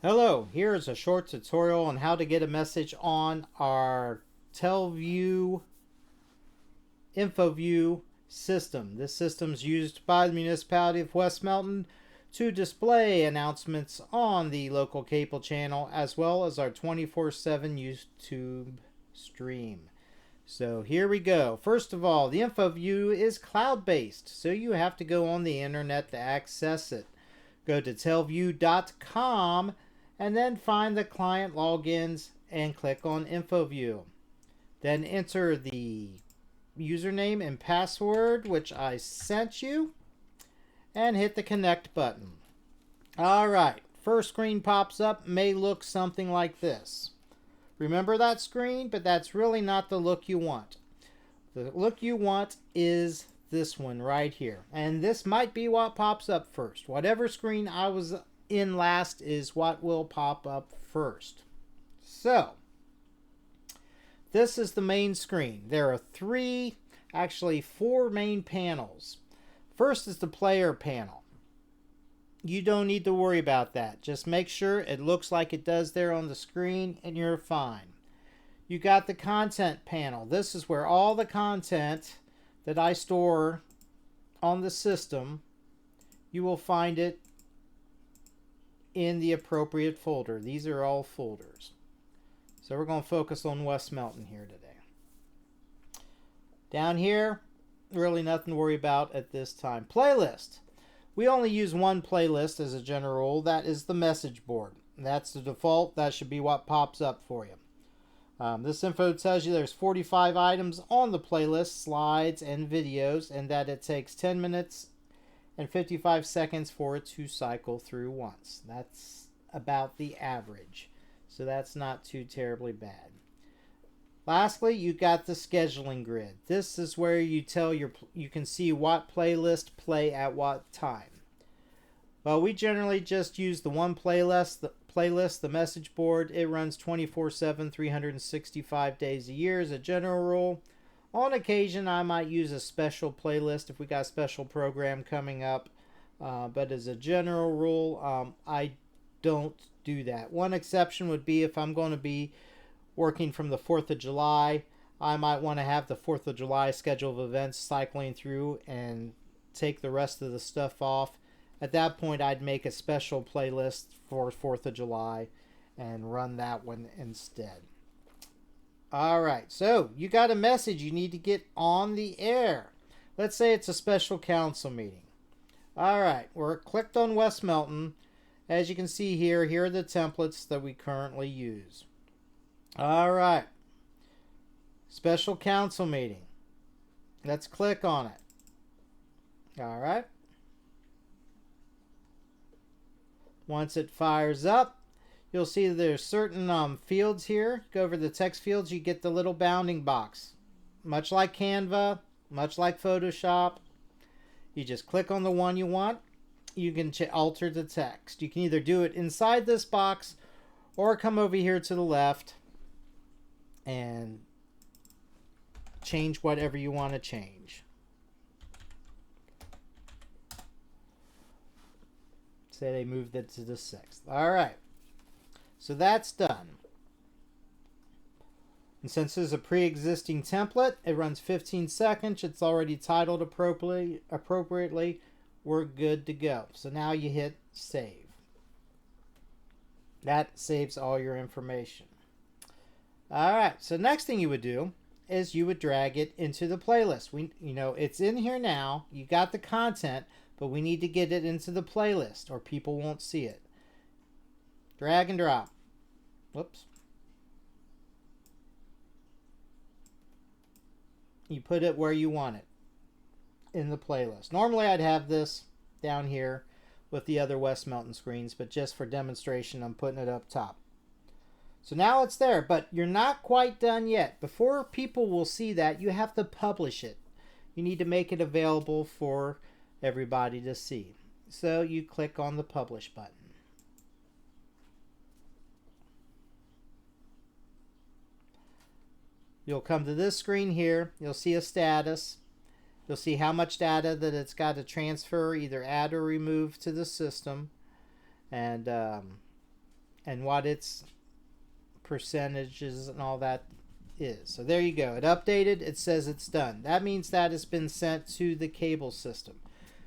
Hello, here is a short tutorial on how to get a message on our Telvue InfoVue system. This system is used by the municipality of West Melton to display announcements on the local cable channel as well as our 24/7 YouTube stream. So here we go. First of all, the InfoVue is cloud-based, so you have to go on the internet to access it. Go to telvue.com and then find the client logins and click on InfoVue. Then enter the username and password, which I sent you, and hit the connect button. Alright, first screen pops up, may look something like this. Remember that screen, but that's really not the look you want. The look you want is this one right here. And this might be what pops up first. Whatever screen I was in last is what will pop up first. So, this is the main screen. There are four main panels. First is the player panel. You don't need to worry about that. Just make sure it looks like it does there on the screen and you're fine. You got the content panel. This is where all the content that I store on the system, you will find it in the appropriate folder. These are all folders. So we're going to focus on West Melton here today. Down here, really nothing to worry about at this time. Playlist. We only use one playlist as a general rule. That is the message board. That's the default. That should be what pops up for you. This info tells you there's 45 items on the playlist, slides, and videos, and that it takes 10 minutes and 55 seconds for it to cycle through once. That's about the average. So that's not too terribly bad. Lastly, you got the scheduling grid. This is where you can see what playlist play at what time. Well, we generally just use the one playlist, the message board. It runs 24/7, 365 days a year as a general rule. On occasion, I might use a special playlist if we got a special program coming up. But as a general rule, I don't do that. One exception would be if I'm going to be working from the 4th of July, I might want to have the 4th of July schedule of events cycling through and take the rest of the stuff off. At that point, I'd make a special playlist for 4th of July and run that one instead. Alright, so you got a message you need to get on the air. Let's say it's a special council meeting. Alright, we're clicked on West Melton. As you can see here are the templates that we currently use. Alright, special council meeting. Let's click on it. Alright. Once it fires up, you'll see that there's certain fields here. Go over the text fields, you get the little bounding box. Much like Canva, much like Photoshop. You just click on the one you want. You can alter the text. You can either do it inside this box or come over here to the left and change whatever you want to change. Say they moved it to the 6th. Alright. So that's done. And since this is a pre-existing template, it runs 15 seconds. It's already titled appropriately. We're good to go. So now you hit save. That saves all your information. Alright, so next thing you would do is you would drag it into the playlist. It's in here now. You got the content, but we need to get it into the playlist or people won't see it. Drag and drop. Whoops. You put it where you want it in the playlist. Normally I'd have this down here with the other West Melton screens, but just for demonstration I'm putting it up top. So now it's there, but you're not quite done yet. Before people will see that, you have to publish it. You need to make it available for everybody to see. So you click on the publish button. You'll come to this screen here. You'll see a status. You'll see how much data that it's got to transfer, either add or remove to the system. And and what its percentages and all that is. So there you go. It updated. It says it's done. That means that it's been sent to the cable system.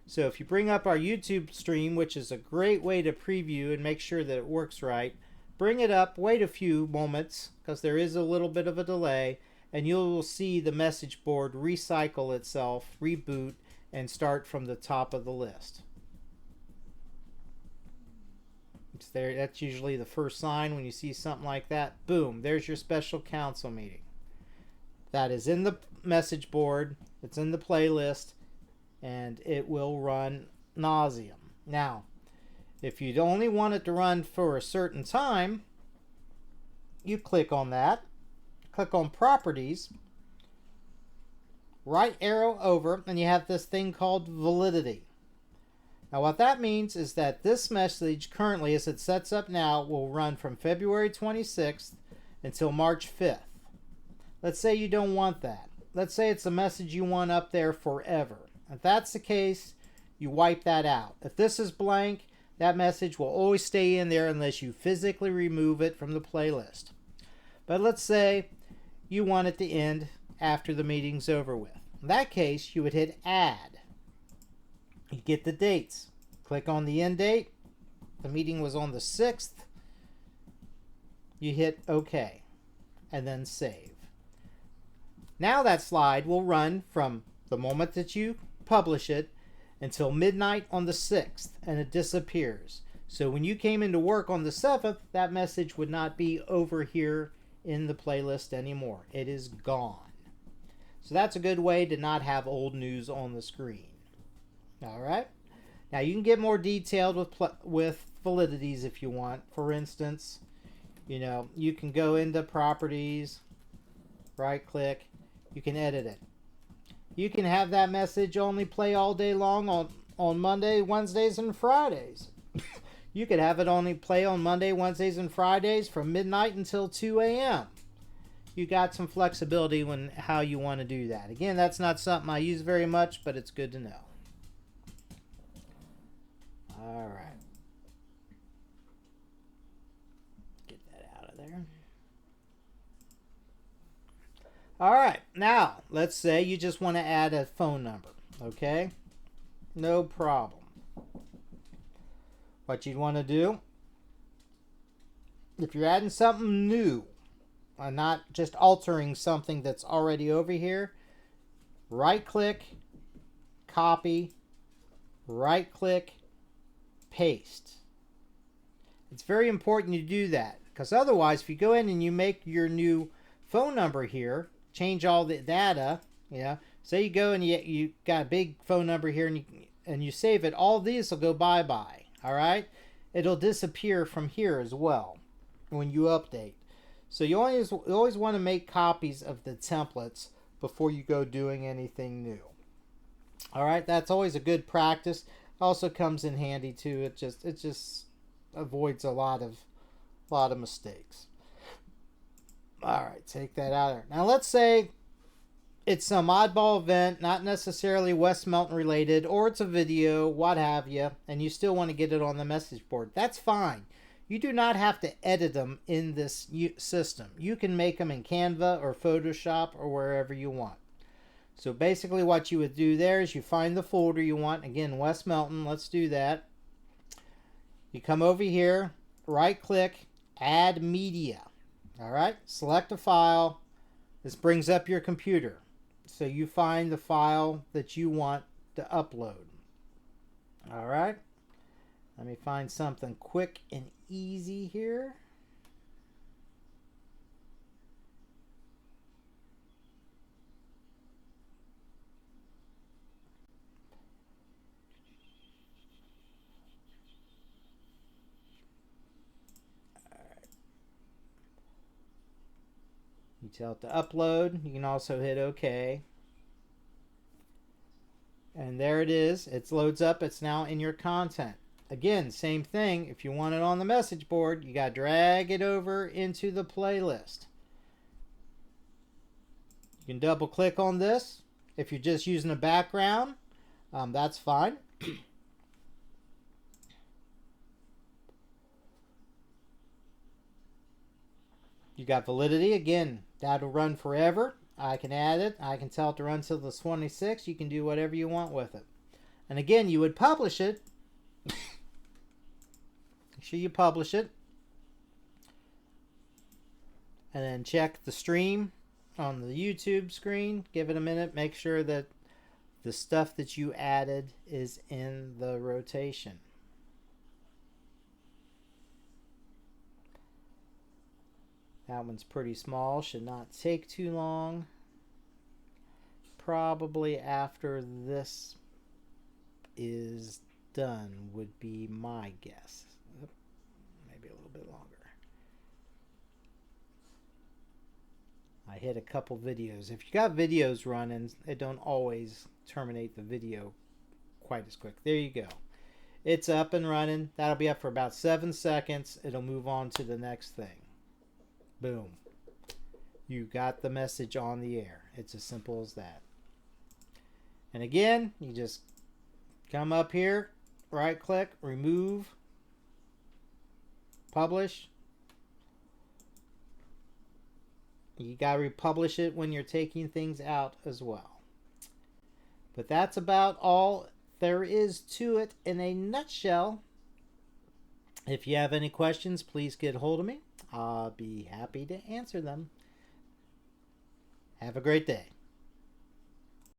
So if you bring up our YouTube stream, which is a great way to preview and make sure that it works right, bring it up, wait a few moments, because there is a little bit of a delay, and you'll see the message board recycle itself, reboot, and start from the top of the list. It's there. That's usually the first sign when you see something like that. Boom, there's your special council meeting. That is in the message board. It's in the playlist, and it will run nauseam. Now, if you only want it to run for a certain time, you click on that, click on Properties, right arrow over, and you have this thing called Validity. Now what that means is that this message currently, as it sets up now, will run from February 26th until March 5th. Let's say you don't want that. Let's say it's a message you want up there forever. If that's the case, you wipe that out. If this is blank, that message will always stay in there unless you physically remove it from the playlist. But let's say you want it to end after the meeting's over with. In that case, you would hit Add. You get the dates. Click on the end date. The meeting was on the 6th. You hit OK. And then save. Now that slide will run from the moment that you publish it until midnight on the 6th, and it disappears. So when you came into work on the 7th, that message would not be over here in the playlist anymore. It is gone. So that's a good way to not have old news on the screen. All right. Now you can get more detailed with validities if you want. For instance, you can go into Properties, right click, you can edit it. You can have that message only play all day long on Monday, Wednesdays, and Fridays. You could have it only play on Monday, Wednesdays, and Fridays from midnight until 2 a.m. You got some flexibility when how you want to do that. Again, that's not something I use very much, but it's good to know. All right. Get that out of there. All right. Now, let's say you just want to add a phone number. Okay? No problem. What you'd want to do, if you're adding something new, and not just altering something that's already over here, right click, copy, right click, paste. It's very important you do that, because otherwise if you go in and you make your new phone number here, change all the data, say you go and you got a big phone number here and you save it, all these will go bye-bye. All right, it'll disappear from here as well when you update. So you always want to make copies of the templates before you go doing anything new. All right, that's always a good practice. Also comes in handy too. It just avoids a lot of mistakes. All right, take that out of there. Now let's say it's some oddball event, not necessarily West Melton related, or it's a video, what have you, and you still want to get it on the message board. That's fine. You do not have to edit them in this system. You can make them in Canva or Photoshop or wherever you want. So basically what you would do there is you find the folder you want. Again, West Melton, let's do that. You come over here, right click, add media. All right, select a file. This brings up your computer. So you find the file that you want to upload. All right. Let me find something quick and easy here. All right. You tell it to upload. You can also hit OK. And there it is. It loads up. It's now in your content. Again, same thing. If you want it on the message board, you got to drag it over into the playlist. You can double click on this. If you're just using a background, that's fine. You got validity. Again, that'll run forever. I can add it. I can tell it to run till the 26th. You can do whatever you want with it. And again, you would publish it. Make sure you publish it. And then check the stream on the YouTube screen. Give it a minute. Make sure that the stuff that you added is in the rotation. That one's pretty small. Should not take too long. Probably after this is done would be my guess. Maybe a little bit longer. I hit a couple videos. If you got videos running, it don't always terminate the video quite as quick. There you go. It's up and running. That'll be up for about 7 seconds. It'll move on to the next thing. Boom. You got the message on the air. It's as simple as that. And again, you just come up here, right click, remove, publish. You got to republish it when you're taking things out as well. But that's about all there is to it in a nutshell. If you have any questions, please get hold of me. I'll be happy to answer them. Have a great day.